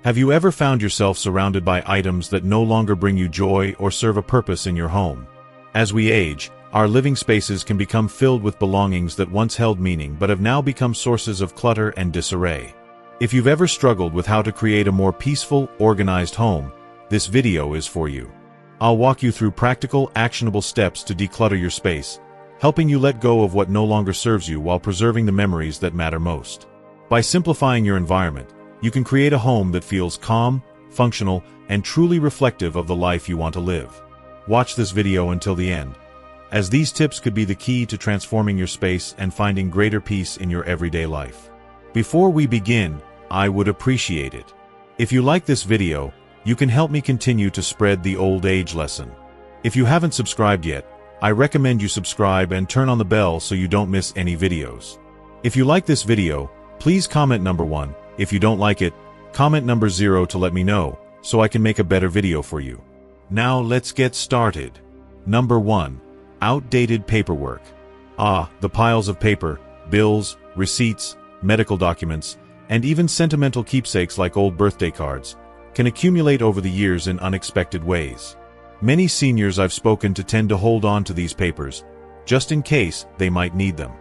Have you ever found yourself surrounded by items that no longer bring you joy or serve a purpose in your home? As we age, our living spaces can become filled with belongings that once held meaning but have now become sources of clutter and disarray. If you've ever struggled with how to create a more peaceful, organized home, this video is for you. I'll walk you through practical, actionable steps to declutter your space, helping you let go of what no longer serves you while preserving the memories that matter most. By simplifying your environment, you can create a home that feels calm, functional, and truly reflective of the life you want to live. Watch this video until the end, as these tips could be the key to transforming your space and finding greater peace in your everyday life. Before we begin, I would appreciate it if you like this video. You can help me continue to spread the old age lesson. If you haven't subscribed yet, I recommend you subscribe and turn on the bell so you don't miss any videos. If you like this video, please comment number 1. If you don't like it, comment number 0 to let me know, so I can make a better video for you. Now let's get started. Number 1. Outdated paperwork. The piles of paper, bills, receipts, medical documents, and even sentimental keepsakes like old birthday cards can accumulate over the years in unexpected ways. Many seniors I've spoken to tend to hold on to these papers, just in case they might need them.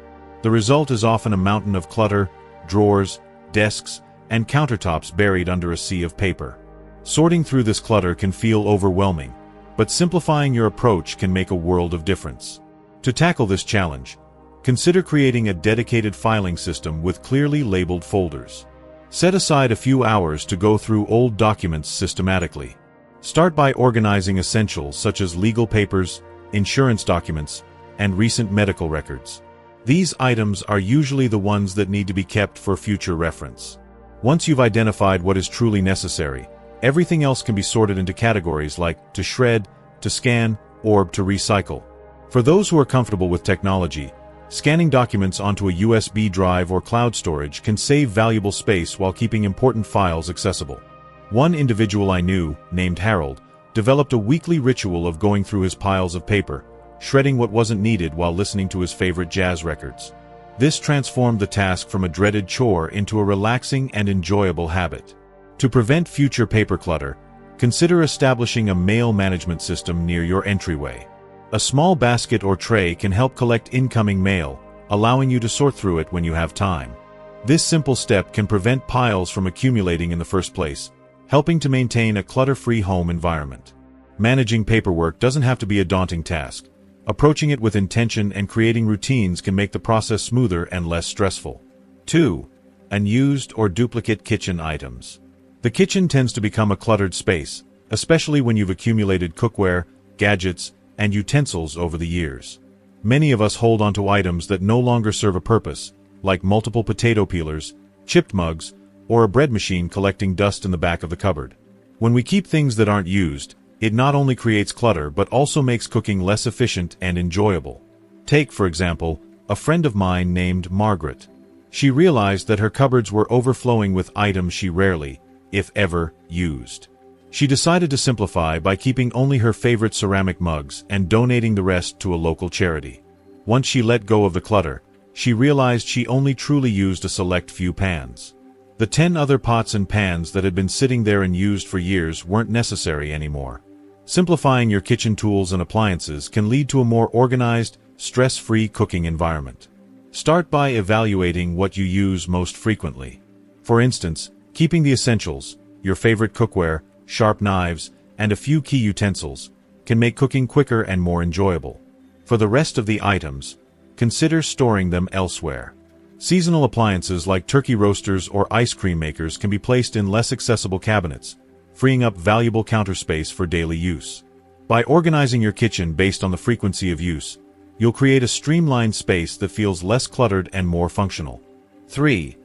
The result is often a mountain of clutter, drawers, desks, and countertops buried under a sea of paper. Sorting through this clutter can feel overwhelming, but simplifying your approach can make a world of difference. To tackle this challenge, consider creating a dedicated filing system with clearly labeled folders. Set aside a few hours to go through old documents systematically. Start by organizing essentials such as legal papers, insurance documents, and recent medical records. These items are usually the ones that need to be kept for future reference. Once you've identified what is truly necessary, everything else can be sorted into categories like to shred, to scan, or to recycle. For those who are comfortable with technology, scanning documents onto a USB drive or cloud storage can save valuable space while keeping important files accessible. One individual I knew, named Harold, developed a weekly ritual of going through his piles of paper, shredding what wasn't needed while listening to his favorite jazz records. This transformed the task from a dreaded chore into a relaxing and enjoyable habit. To prevent future paper clutter, consider establishing a mail management system near your entryway. A small basket or tray can help collect incoming mail, allowing you to sort through it when you have time. This simple step can prevent piles from accumulating in the first place, helping to maintain a clutter-free home environment. Managing paperwork doesn't have to be a daunting task. Approaching it with intention and creating routines can make the process smoother and less stressful. 2. Unused or duplicate kitchen items. The kitchen tends to become a cluttered space, especially when you've accumulated cookware, gadgets, and utensils over the years. Many of us hold onto items that no longer serve a purpose, like multiple potato peelers, chipped mugs, or a bread machine collecting dust in the back of the cupboard. When we keep things that aren't used, it not only creates clutter but also makes cooking less efficient and enjoyable. Take, for example, a friend of mine named Margaret. She realized that her cupboards were overflowing with items she rarely, if ever, used. She decided to simplify by keeping only her favorite ceramic mugs and donating the rest to a local charity. Once she let go of the clutter, she realized she only truly used a select few pans. The 10 other pots and pans that had been sitting there and used for years weren't necessary anymore. Simplifying your kitchen tools and appliances can lead to a more organized, stress-free cooking environment. Start by evaluating what you use most frequently. For instance, keeping the essentials, your favorite cookware, sharp knives, and a few key utensils, can make cooking quicker and more enjoyable. For the rest of the items, consider storing them elsewhere. Seasonal appliances like turkey roasters or ice cream makers can be placed in less accessible cabinets, freeing up valuable counter space for daily use. By organizing your kitchen based on the frequency of use, you'll create a streamlined space that feels less cluttered and more functional. 3.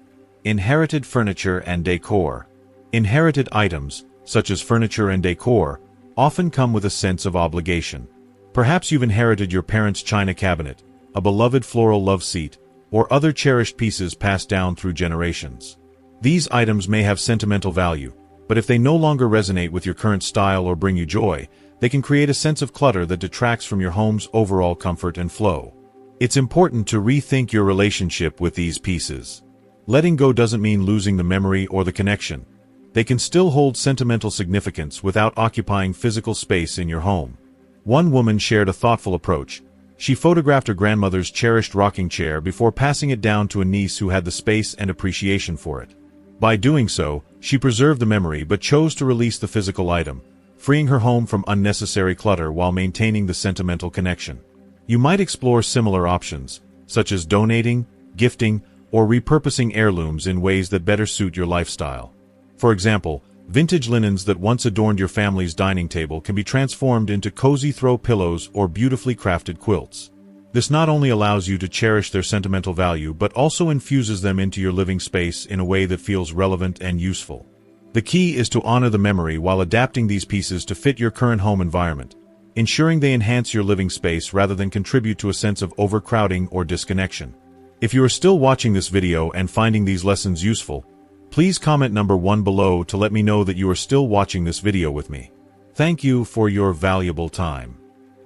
Inherited furniture and decor. Inherited items, such as furniture and decor, often come with a sense of obligation. Perhaps you've inherited your parents' china cabinet, a beloved floral love seat, or other cherished pieces passed down through generations. These items may have sentimental value, but if they no longer resonate with your current style or bring you joy, they can create a sense of clutter that detracts from your home's overall comfort and flow. It's important to rethink your relationship with these pieces. Letting go doesn't mean losing the memory or the connection. they can still hold sentimental significance without occupying physical space in your home. One woman shared a thoughtful approach. She photographed her grandmother's cherished rocking chair before passing it down to a niece who had the space and appreciation for it. By doing so, she preserved the memory but chose to release the physical item, freeing her home from unnecessary clutter while maintaining the sentimental connection. You might explore similar options, such as donating, gifting, or repurposing heirlooms in ways that better suit your lifestyle. For example, vintage linens that once adorned your family's dining table can be transformed into cozy throw pillows or beautifully crafted quilts. This not only allows you to cherish their sentimental value but also infuses them into your living space in a way that feels relevant and useful. The key is to honor the memory while adapting these pieces to fit your current home environment, ensuring they enhance your living space rather than contribute to a sense of overcrowding or disconnection. If you are still watching this video and finding these lessons useful, please comment number 1 below to let me know that you are still watching this video with me. Thank you for your valuable time.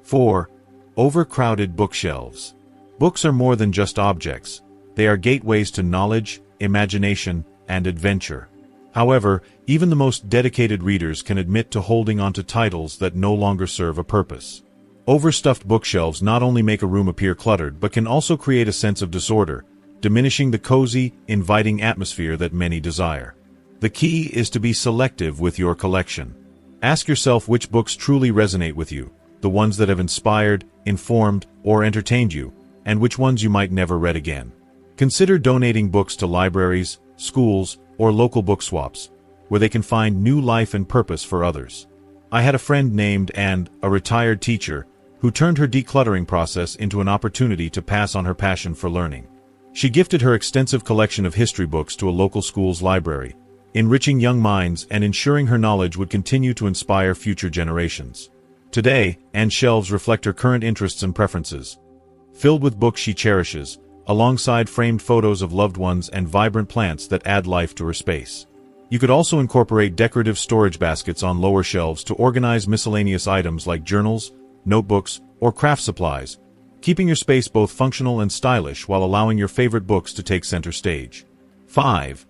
4. Overcrowded bookshelves. Books are more than just objects. They are gateways to knowledge, imagination, and adventure. However, even the most dedicated readers can admit to holding onto titles that no longer serve a purpose. Overstuffed bookshelves not only make a room appear cluttered but can also create a sense of disorder, diminishing the cozy, inviting atmosphere that many desire. The key is to be selective with your collection. Ask yourself which books truly resonate with you, the ones that have inspired, informed, or entertained you, and which ones you might never read again. Consider donating books to libraries, schools, or local book swaps, where they can find new life and purpose for others. I had a friend named Anne, a retired teacher, who turned her decluttering process into an opportunity to pass on her passion for learning. She gifted her extensive collection of history books to a local school's library, enriching young minds and ensuring her knowledge would continue to inspire future generations. Today, Anne's shelves reflect her current interests and preferences, filled with books she cherishes, alongside framed photos of loved ones and vibrant plants that add life to her space. You could also incorporate decorative storage baskets on lower shelves to organize miscellaneous items like journals, notebooks, or craft supplies, keeping your space both functional and stylish while allowing your favorite books to take center stage. 5.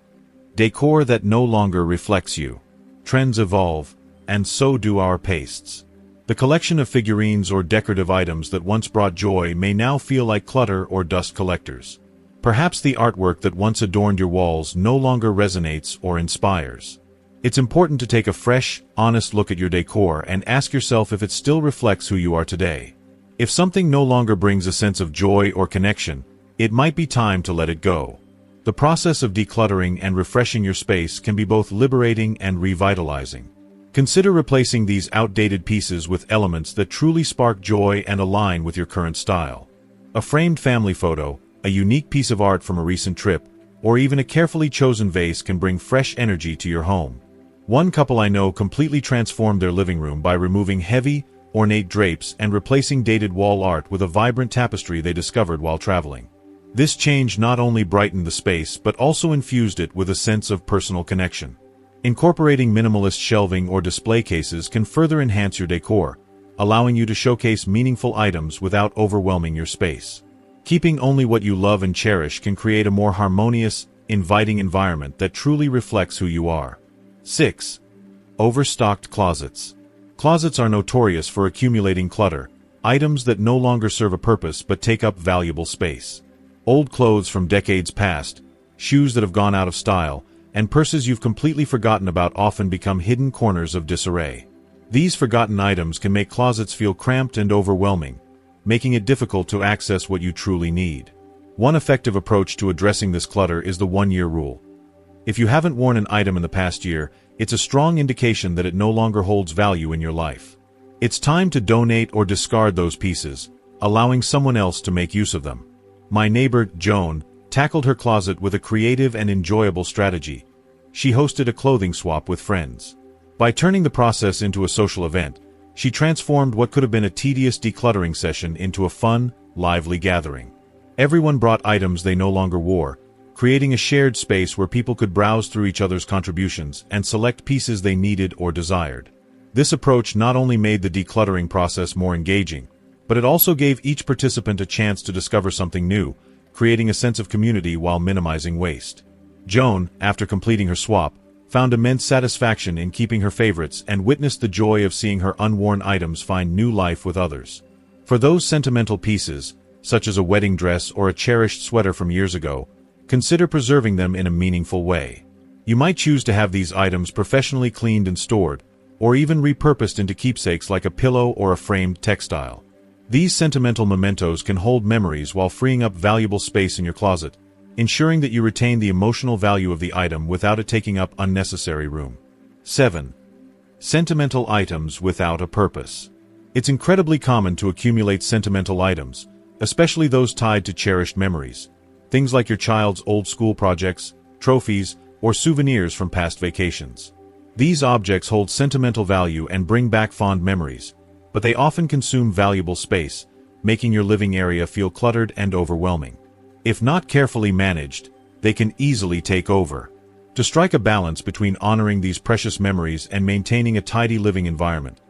Decor that no longer reflects you. Trends evolve, and so do our tastes. The collection of figurines or decorative items that once brought joy may now feel like clutter or dust collectors. Perhaps the artwork that once adorned your walls no longer resonates or inspires. It's important to take a fresh, honest look at your decor and ask yourself if it still reflects who you are today. If something no longer brings a sense of joy or connection, it might be time to let it go. The process of decluttering and refreshing your space can be both liberating and revitalizing. Consider replacing these outdated pieces with elements that truly spark joy and align with your current style. A framed family photo, a unique piece of art from a recent trip, or even a carefully chosen vase can bring fresh energy to your home. One couple I know completely transformed their living room by removing heavy, ornate drapes and replacing dated wall art with a vibrant tapestry they discovered while traveling. This change not only brightened the space but also infused it with a sense of personal connection. Incorporating minimalist shelving or display cases can further enhance your decor, allowing you to showcase meaningful items without overwhelming your space. Keeping only what you love and cherish can create a more harmonious, inviting environment that truly reflects who you are. 6. Overstocked closets. Closets are notorious for accumulating clutter, items that no longer serve a purpose but take up valuable space. Old clothes from decades past, shoes that have gone out of style, and purses you've completely forgotten about often become hidden corners of disarray. These forgotten items can make closets feel cramped and overwhelming, making it difficult to access what you truly need. One effective approach to addressing this clutter is the 1-year rule. If you haven't worn an item in the past year, it's a strong indication that it no longer holds value in your life. It's time to donate or discard those pieces, allowing someone else to make use of them. My neighbor, Joan, tackled her closet with a creative and enjoyable strategy. She hosted a clothing swap with friends. By turning the process into a social event, she transformed what could have been a tedious decluttering session into a fun, lively gathering. Everyone brought items they no longer wore, creating a shared space where people could browse through each other's contributions and select pieces they needed or desired. This approach not only made the decluttering process more engaging, but it also gave each participant a chance to discover something new, creating a sense of community while minimizing waste. Joan, after completing her swap, found immense satisfaction in keeping her favorites and witnessed the joy of seeing her unworn items find new life with others. For those sentimental pieces, such as a wedding dress or a cherished sweater from years ago, consider preserving them in a meaningful way. You might choose to have these items professionally cleaned and stored, or even repurposed into keepsakes like a pillow or a framed textile. These sentimental mementos can hold memories while freeing up valuable space in your closet, ensuring that you retain the emotional value of the item without it taking up unnecessary room. 7. Sentimental items without a purpose. It's incredibly common to accumulate sentimental items, especially those tied to cherished memories. Things like your child's old school projects, trophies, or souvenirs from past vacations. These objects hold sentimental value and bring back fond memories, but they often consume valuable space, making your living area feel cluttered and overwhelming. If not carefully managed, they can easily take over. To strike a balance between honoring these precious memories and maintaining a tidy living environment,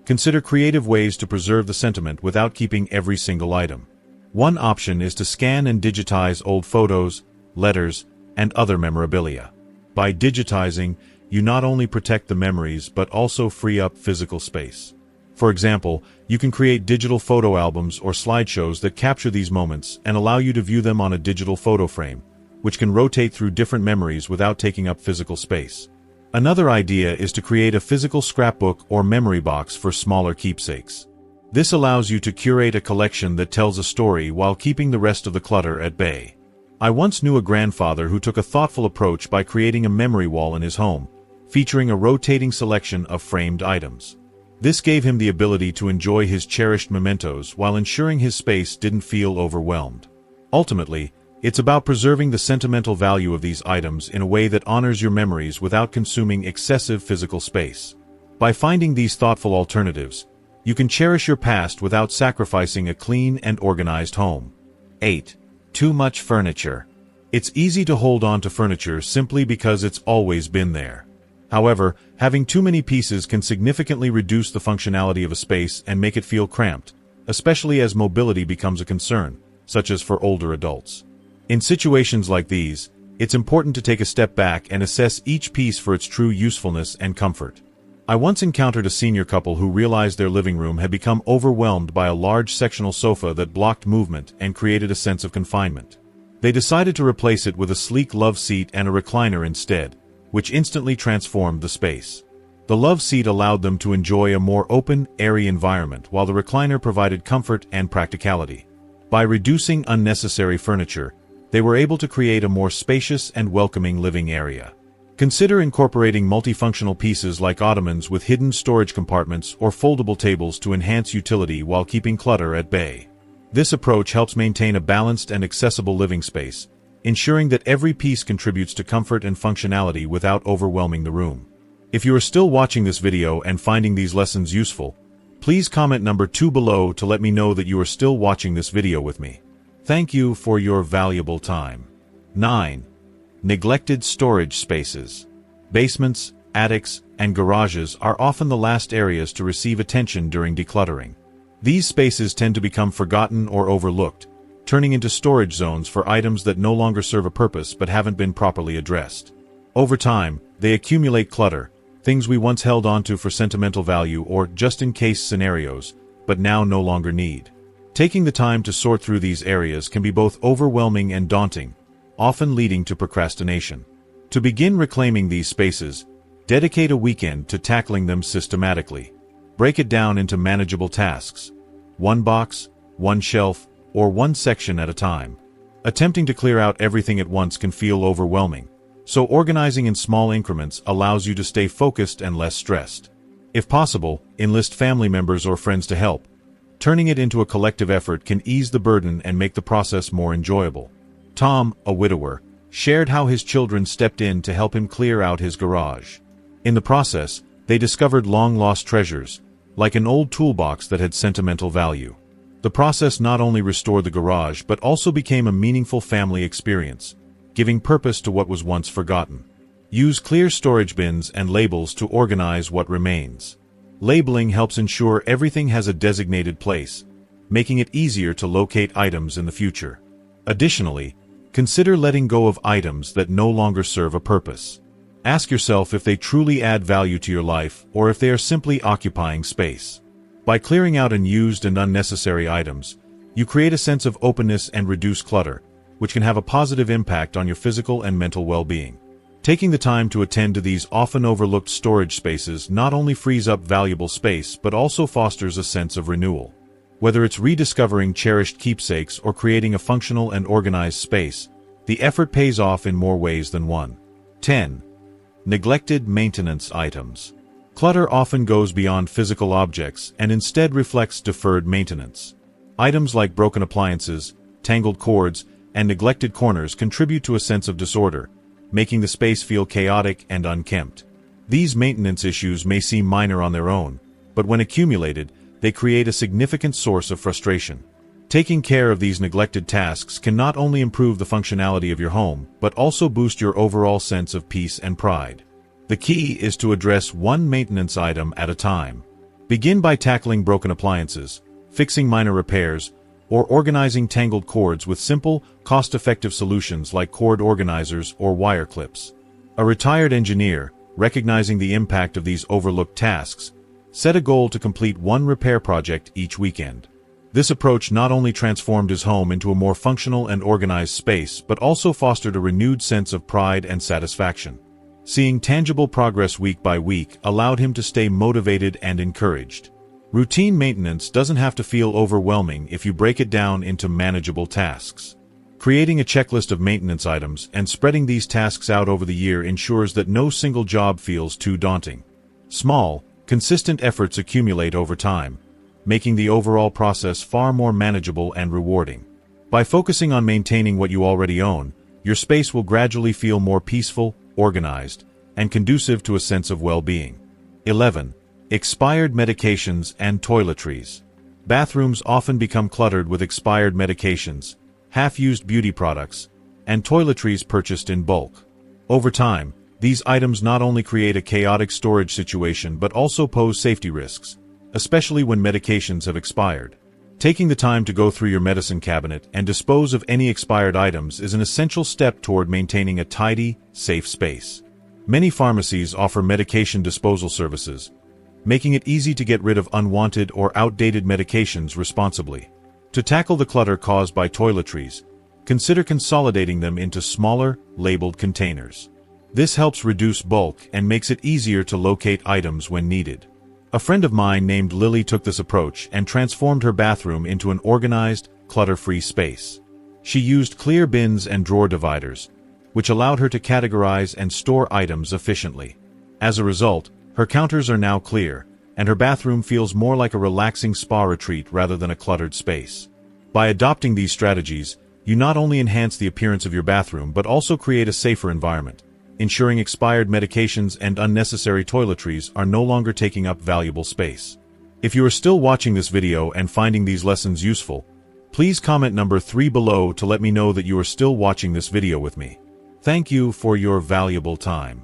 consider creative ways to preserve the sentiment without keeping every single item. One option is to scan and digitize old photos, letters, and other memorabilia. By digitizing, you not only protect the memories but also free up physical space. For example, you can create digital photo albums or slideshows that capture these moments and allow you to view them on a digital photo frame, which can rotate through different memories without taking up physical space. Another idea is to create a physical scrapbook or memory box for smaller keepsakes. This allows you to curate a collection that tells a story while keeping the rest of the clutter at bay. I once knew a grandfather who took a thoughtful approach by creating a memory wall in his home, featuring a rotating selection of framed items. This gave him the ability to enjoy his cherished mementos while ensuring his space didn't feel overwhelmed. Ultimately, it's about preserving the sentimental value of these items in a way that honors your memories without consuming excessive physical space. By finding these thoughtful alternatives, you can cherish your past without sacrificing a clean and organized home. 8. Too much furniture. It's easy to hold on to furniture simply because it's always been there. However, having too many pieces can significantly reduce the functionality of a space and make it feel cramped, especially as mobility becomes a concern, such as for older adults. In situations like these, it's important to take a step back and assess each piece for its true usefulness and comfort. I once encountered a senior couple who realized their living room had become overwhelmed by a large sectional sofa that blocked movement and created a sense of confinement. They decided to replace it with a sleek love seat and a recliner instead, which instantly transformed the space. The love seat allowed them to enjoy a more open, airy environment, while the recliner provided comfort and practicality. By reducing unnecessary furniture, they were able to create a more spacious and welcoming living area. Consider incorporating multifunctional pieces like ottomans with hidden storage compartments or foldable tables to enhance utility while keeping clutter at bay. This approach helps maintain a balanced and accessible living space, ensuring that every piece contributes to comfort and functionality without overwhelming the room. If you are still watching this video and finding these lessons useful, please comment number 2 below to let me know that you are still watching this video with me. Thank you for your valuable time. 9. Neglected storage spaces. Basements, attics, and garages are often the last areas to receive attention during decluttering. These spaces tend to become forgotten or overlooked, turning into storage zones for items that no longer serve a purpose but haven't been properly addressed. Over time, they accumulate clutter, things we once held onto for sentimental value or just-in-case scenarios, but now no longer need. Taking the time to sort through these areas can be both overwhelming and daunting, often leading to procrastination. To begin reclaiming these spaces, dedicate a weekend to tackling them systematically. Break it down into manageable tasks. One box, one shelf, or one section at a time. Attempting to clear out everything at once can feel overwhelming, so organizing in small increments allows you to stay focused and less stressed. If possible, enlist family members or friends to help. Turning it into a collective effort can ease the burden and make the process more enjoyable. Tom, a widower, shared how his children stepped in to help him clear out his garage. In the process, they discovered long-lost treasures, like an old toolbox that had sentimental value. The process not only restored the garage but also became a meaningful family experience, giving purpose to what was once forgotten. Use clear storage bins and labels to organize what remains. Labeling helps ensure everything has a designated place, making it easier to locate items in the future. Additionally, consider letting go of items that no longer serve a purpose. Ask yourself if they truly add value to your life or if they are simply occupying space. By clearing out unused and unnecessary items, you create a sense of openness and reduce clutter, which can have a positive impact on your physical and mental well-being. Taking the time to attend to these often overlooked storage spaces not only frees up valuable space but also fosters a sense of renewal. Whether it's rediscovering cherished keepsakes or creating a functional and organized space, the effort pays off in more ways than one. 10. Neglected maintenance items. Clutter often goes beyond physical objects and instead reflects deferred maintenance. Items like broken appliances, tangled cords, and neglected corners contribute to a sense of disorder, making the space feel chaotic and unkempt. These maintenance issues may seem minor on their own, but when accumulated, they create a significant source of frustration. Taking care of these neglected tasks can not only improve the functionality of your home, but also boost your overall sense of peace and pride. The key is to address one maintenance item at a time. Begin by tackling broken appliances, fixing minor repairs, or organizing tangled cords with simple, cost-effective solutions like cord organizers or wire clips. A retired engineer, recognizing the impact of these overlooked tasks, set a goal to complete one repair project each weekend. This approach not only transformed his home into a more functional and organized space but also fostered a renewed sense of pride and satisfaction. Seeing tangible progress week by week allowed him to stay motivated and encouraged. Routine maintenance doesn't have to feel overwhelming if you break it down into manageable tasks. Creating a checklist of maintenance items and spreading these tasks out over the year ensures that no single job feels too daunting. Small, consistent efforts accumulate over time, making the overall process far more manageable and rewarding. By focusing on maintaining what you already own, your space will gradually feel more peaceful, organized, and conducive to a sense of well-being. 11. Expired medications and toiletries. Bathrooms often become cluttered with expired medications, half-used beauty products, and toiletries purchased in bulk. Over time, these items not only create a chaotic storage situation but also pose safety risks, especially when medications have expired. Taking the time to go through your medicine cabinet and dispose of any expired items is an essential step toward maintaining a tidy, safe space. Many pharmacies offer medication disposal services, making it easy to get rid of unwanted or outdated medications responsibly. To tackle the clutter caused by toiletries, consider consolidating them into smaller, labeled containers. This helps reduce bulk and makes it easier to locate items when needed. A friend of mine named Lily took this approach and transformed her bathroom into an organized, clutter-free space. She used clear bins and drawer dividers, which allowed her to categorize and store items efficiently. As a result, her counters are now clear, and her bathroom feels more like a relaxing spa retreat rather than a cluttered space. By adopting these strategies, you not only enhance the appearance of your bathroom but also create a safer environment, ensuring expired medications and unnecessary toiletries are no longer taking up valuable space. If you are still watching this video and finding these lessons useful, please comment number 3 below to let me know that you are still watching this video with me. Thank you for your valuable time.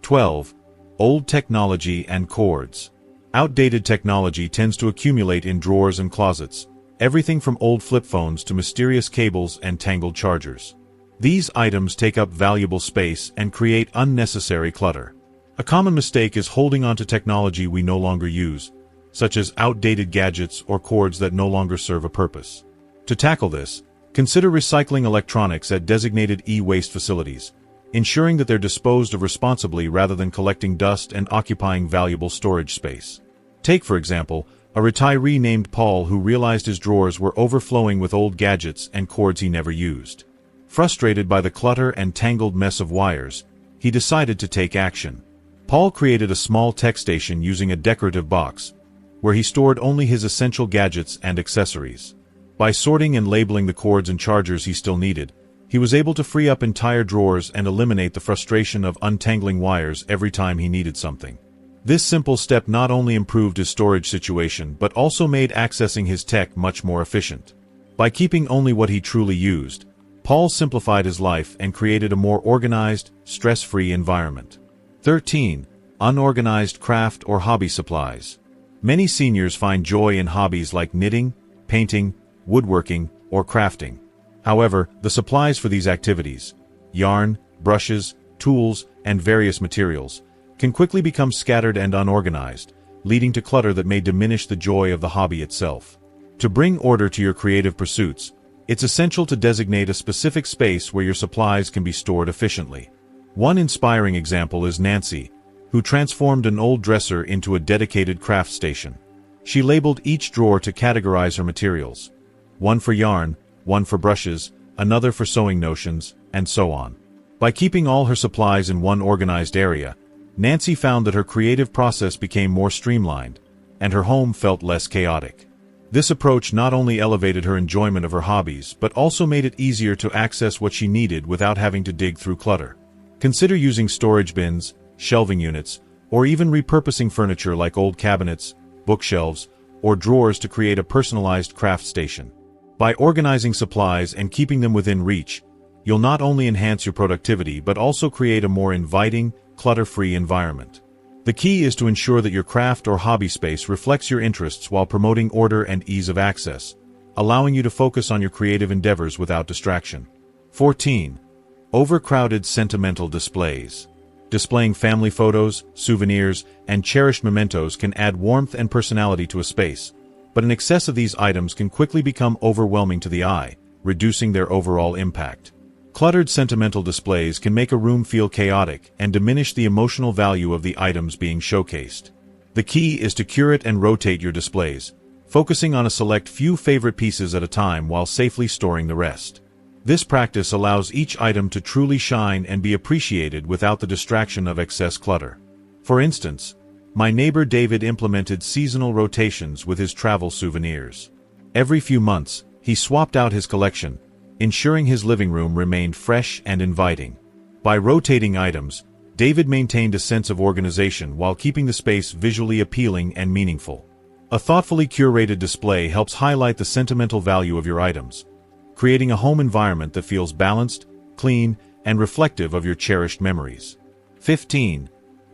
12. Old technology and cords. Outdated technology tends to accumulate in drawers and closets, everything from old flip phones to mysterious cables and tangled chargers. These items take up valuable space and create unnecessary clutter. A common mistake is holding onto technology we no longer use, such as outdated gadgets or cords that no longer serve a purpose. To tackle this, consider recycling electronics at designated e-waste facilities, ensuring that they're disposed of responsibly rather than collecting dust and occupying valuable storage space. Take, for example, a retiree named Paul who realized his drawers were overflowing with old gadgets and cords he never used. Frustrated by the clutter and tangled mess of wires, he decided to take action. Paul created a small tech station using a decorative box, where he stored only his essential gadgets and accessories. By sorting and labeling the cords and chargers he still needed, he was able to free up entire drawers and eliminate the frustration of untangling wires every time he needed something. This simple step not only improved his storage situation but also made accessing his tech much more efficient. By keeping only what he truly used, Paul simplified his life and created a more organized, stress-free environment. 13. Unorganized craft or hobby supplies. Many seniors find joy in hobbies like knitting, painting, woodworking, or crafting. However, the supplies for these activities, yarn, brushes, tools, and various materials, can quickly become scattered and unorganized, leading to clutter that may diminish the joy of the hobby itself. To bring order to your creative pursuits, it's essential to designate a specific space where your supplies can be stored efficiently. One inspiring example is Nancy, who transformed an old dresser into a dedicated craft station. She labeled each drawer to categorize her materials. One for yarn, one for brushes, another for sewing notions, and so on. By keeping all her supplies in one organized area, Nancy found that her creative process became more streamlined, and her home felt less chaotic. This approach not only elevated her enjoyment of her hobbies, but also made it easier to access what she needed without having to dig through clutter. Consider using storage bins, shelving units, or even repurposing furniture like old cabinets, bookshelves, or drawers to create a personalized craft station. By organizing supplies and keeping them within reach, you'll not only enhance your productivity but also create a more inviting, clutter-free environment. The key is to ensure that your craft or hobby space reflects your interests while promoting order and ease of access, allowing you to focus on your creative endeavors without distraction. 14. Overcrowded sentimental displays. Displaying family photos, souvenirs, and cherished mementos can add warmth and personality to a space, but an excess of these items can quickly become overwhelming to the eye, reducing their overall impact. Cluttered sentimental displays can make a room feel chaotic and diminish the emotional value of the items being showcased. The key is to curate and rotate your displays, focusing on a select few favorite pieces at a time while safely storing the rest. This practice allows each item to truly shine and be appreciated without the distraction of excess clutter. For instance, my neighbor David implemented seasonal rotations with his travel souvenirs. Every few months, he swapped out his collection, ensuring his living room remained fresh and inviting. By rotating items, David maintained a sense of organization while keeping the space visually appealing and meaningful. A thoughtfully curated display helps highlight the sentimental value of your items, creating a home environment that feels balanced, clean, and reflective of your cherished memories. 15.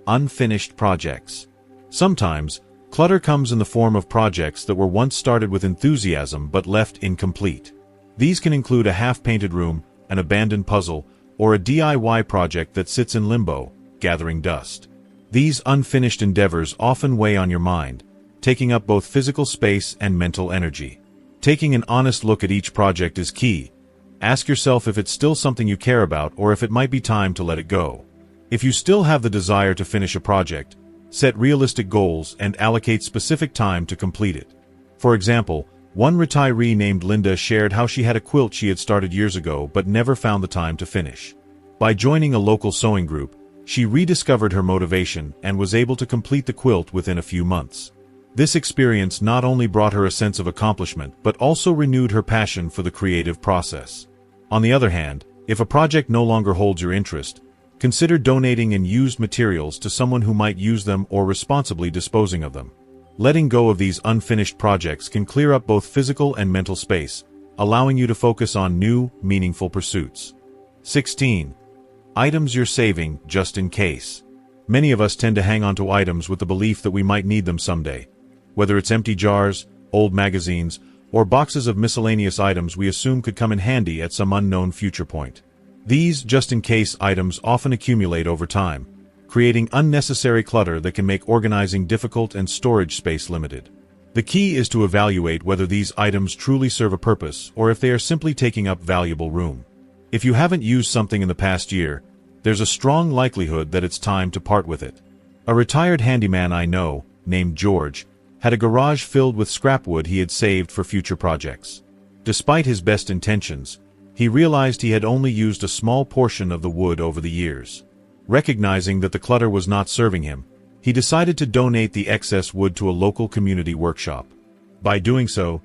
Unfinished projects. Sometimes, clutter comes in the form of projects that were once started with enthusiasm but left incomplete. These can include a half-painted room, an abandoned puzzle, or a DIY project that sits in limbo, gathering dust. These unfinished endeavors often weigh on your mind, taking up both physical space and mental energy. Taking an honest look at each project is key. Ask yourself if it's still something you care about or if it might be time to let it go. If you still have the desire to finish a project, set realistic goals and allocate specific time to complete it. For example, one retiree named Linda shared how she had a quilt she had started years ago but never found the time to finish. By joining a local sewing group, she rediscovered her motivation and was able to complete the quilt within a few months. This experience not only brought her a sense of accomplishment but also renewed her passion for the creative process. On the other hand, if a project no longer holds your interest, consider donating unused materials to someone who might use them or responsibly disposing of them. Letting go of these unfinished projects can clear up both physical and mental space, allowing you to focus on new, meaningful pursuits. 16. Items you're saving just in case. Many of us tend to hang on to items with the belief that we might need them someday. Whether it's empty jars, old magazines, or boxes of miscellaneous items we assume could come in handy at some unknown future point. These just-in-case items often accumulate over time, creating unnecessary clutter that can make organizing difficult and storage space limited. The key is to evaluate whether these items truly serve a purpose or if they are simply taking up valuable room. If you haven't used something in the past year, there's a strong likelihood that it's time to part with it. A retired handyman I know, named George, had a garage filled with scrap wood he had saved for future projects. Despite his best intentions, he realized he had only used a small portion of the wood over the years. Recognizing that the clutter was not serving him, he decided to donate the excess wood to a local community workshop. By doing so,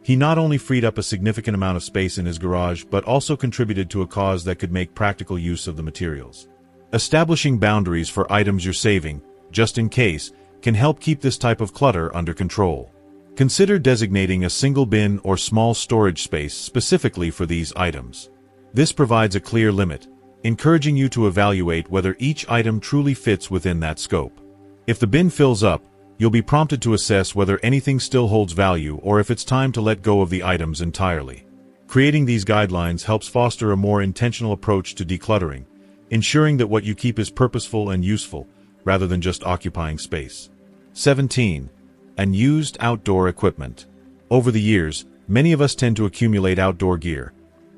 he not only freed up a significant amount of space in his garage but also contributed to a cause that could make practical use of the materials. Establishing boundaries for items you're saving, just in case, can help keep this type of clutter under control. Consider designating a single bin or small storage space specifically for these items. This provides a clear limit, encouraging you to evaluate whether each item truly fits within that scope. If the bin fills up, you'll be prompted to assess whether anything still holds value or if it's time to let go of the items entirely. Creating these guidelines helps foster a more intentional approach to decluttering, ensuring that what you keep is purposeful and useful, rather than just occupying space. 17. Unused outdoor equipment. Over the years, many of us tend to accumulate outdoor gear.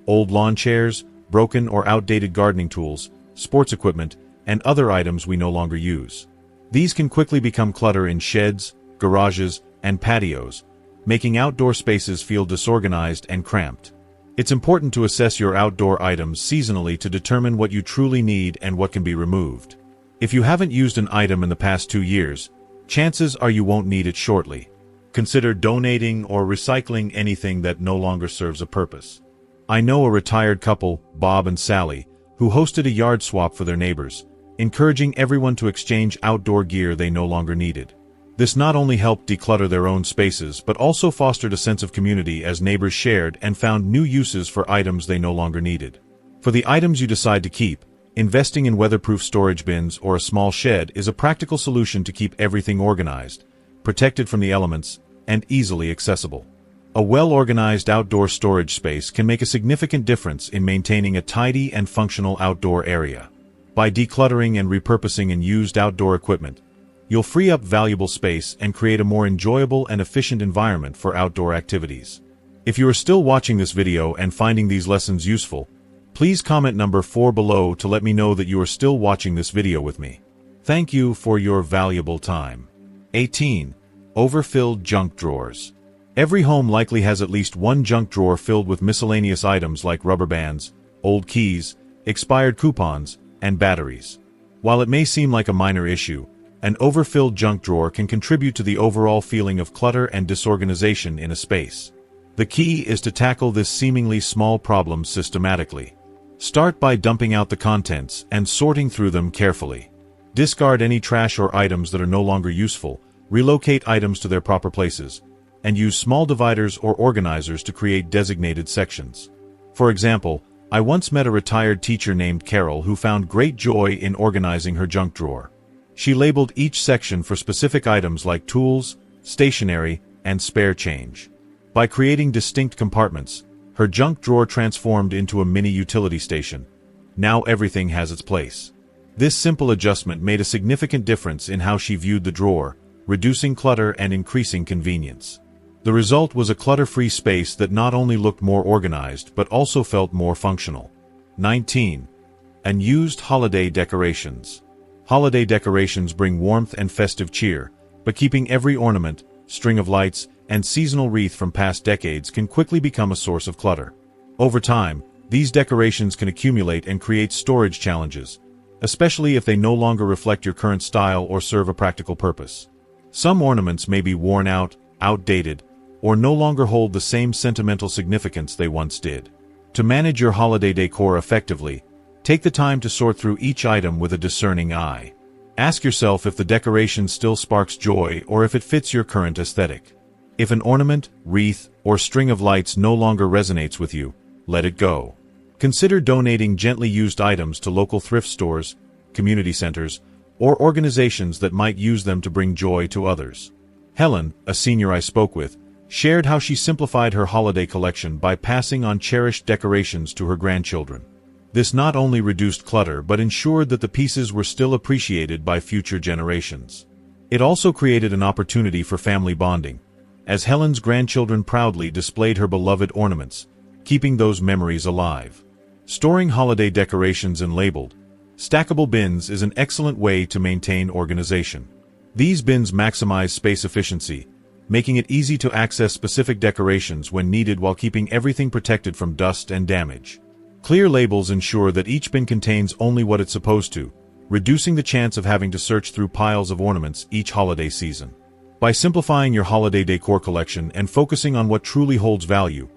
Old lawn chairs, broken or outdated gardening tools, sports equipment, and other items we no longer use. These can quickly become clutter in sheds, garages, and patios, making outdoor spaces feel disorganized and cramped. It's important to assess your outdoor items seasonally to determine what you truly need and what can be removed. If you haven't used an item in the past 2 years, chances are you won't need it shortly. Consider donating or recycling anything that no longer serves a purpose. I know a retired couple, Bob and Sally, who hosted a yard swap for their neighbors, encouraging everyone to exchange outdoor gear they no longer needed. This not only helped declutter their own spaces but also fostered a sense of community as neighbors shared and found new uses for items they no longer needed. For the items you decide to keep, investing in weatherproof storage bins or a small shed is a practical solution to keep everything organized, protected from the elements, and easily accessible. A well-organized outdoor storage space can make a significant difference in maintaining a tidy and functional outdoor area. By decluttering and repurposing unused outdoor equipment, you'll free up valuable space and create a more enjoyable and efficient environment for outdoor activities. If you are still watching this video and finding these lessons useful, please comment number 4 below to let me know that you are still watching this video with me. Thank you for your valuable time. 18. Overfilled junk drawers. Every home likely has at least one junk drawer filled with miscellaneous items like rubber bands, old keys, expired coupons, and batteries. While it may seem like a minor issue, an overfilled junk drawer can contribute to the overall feeling of clutter and disorganization in a space. The key is to tackle this seemingly small problem systematically. Start by dumping out the contents and sorting through them carefully. Discard any trash or items that are no longer useful, relocate items to their proper places, and use small dividers or organizers to create designated sections. For example, I once met a retired teacher named Carol who found great joy in organizing her junk drawer. She labeled each section for specific items like tools, stationery, and spare change. By creating distinct compartments, her junk drawer transformed into a mini utility station. Now everything has its place. This simple adjustment made a significant difference in how she viewed the drawer, reducing clutter and increasing convenience. The result was a clutter-free space that not only looked more organized but also felt more functional. 19. Unused holiday decorations. Holiday decorations bring warmth and festive cheer, but keeping every ornament, string of lights, and seasonal wreath from past decades can quickly become a source of clutter. Over time, these decorations can accumulate and create storage challenges, especially if they no longer reflect your current style or serve a practical purpose. Some ornaments may be worn out, outdated, or no longer hold the same sentimental significance they once did. To manage your holiday decor effectively, take the time to sort through each item with a discerning eye. Ask yourself if the decoration still sparks joy or if it fits your current aesthetic. If an ornament, wreath, or string of lights no longer resonates with you, let it go. Consider donating gently used items to local thrift stores, community centers, or organizations that might use them to bring joy to others. Helen, a senior I spoke with, shared how she simplified her holiday collection by passing on cherished decorations to her grandchildren. This not only reduced clutter but ensured that the pieces were still appreciated by future generations. It also created an opportunity for family bonding, as Helen's grandchildren proudly displayed her beloved ornaments, keeping those memories alive. Storing holiday decorations in labeled, stackable bins is an excellent way to maintain organization. These bins maximize space efficiency, making it easy to access specific decorations when needed while keeping everything protected from dust and damage. Clear labels ensure that each bin contains only what it's supposed to, reducing the chance of having to search through piles of ornaments each holiday season. By simplifying your holiday decor collection and focusing on what truly holds value,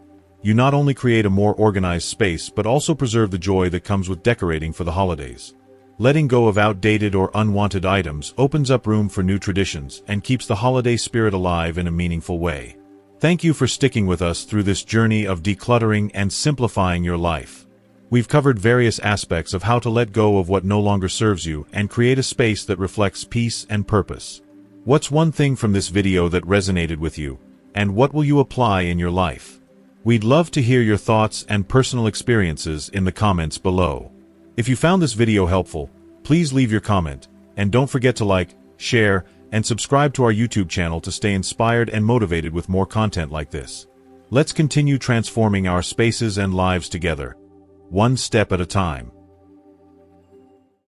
you not only create a more organized space but also preserve the joy that comes with decorating for the holidays. Letting go of outdated or unwanted items opens up room for new traditions and keeps the holiday spirit alive in a meaningful way. Thank you for sticking with us through this journey of decluttering and simplifying your life. We've covered various aspects of how to let go of what no longer serves you and create a space that reflects peace and purpose. What's one thing from this video that resonated with you, and what will you apply in your life? We'd love to hear your thoughts and personal experiences in the comments below. If you found this video helpful, please leave your comment, and don't forget to like, share, and subscribe to our YouTube channel to stay inspired and motivated with more content like this. Let's continue transforming our spaces and lives together, one step at a time.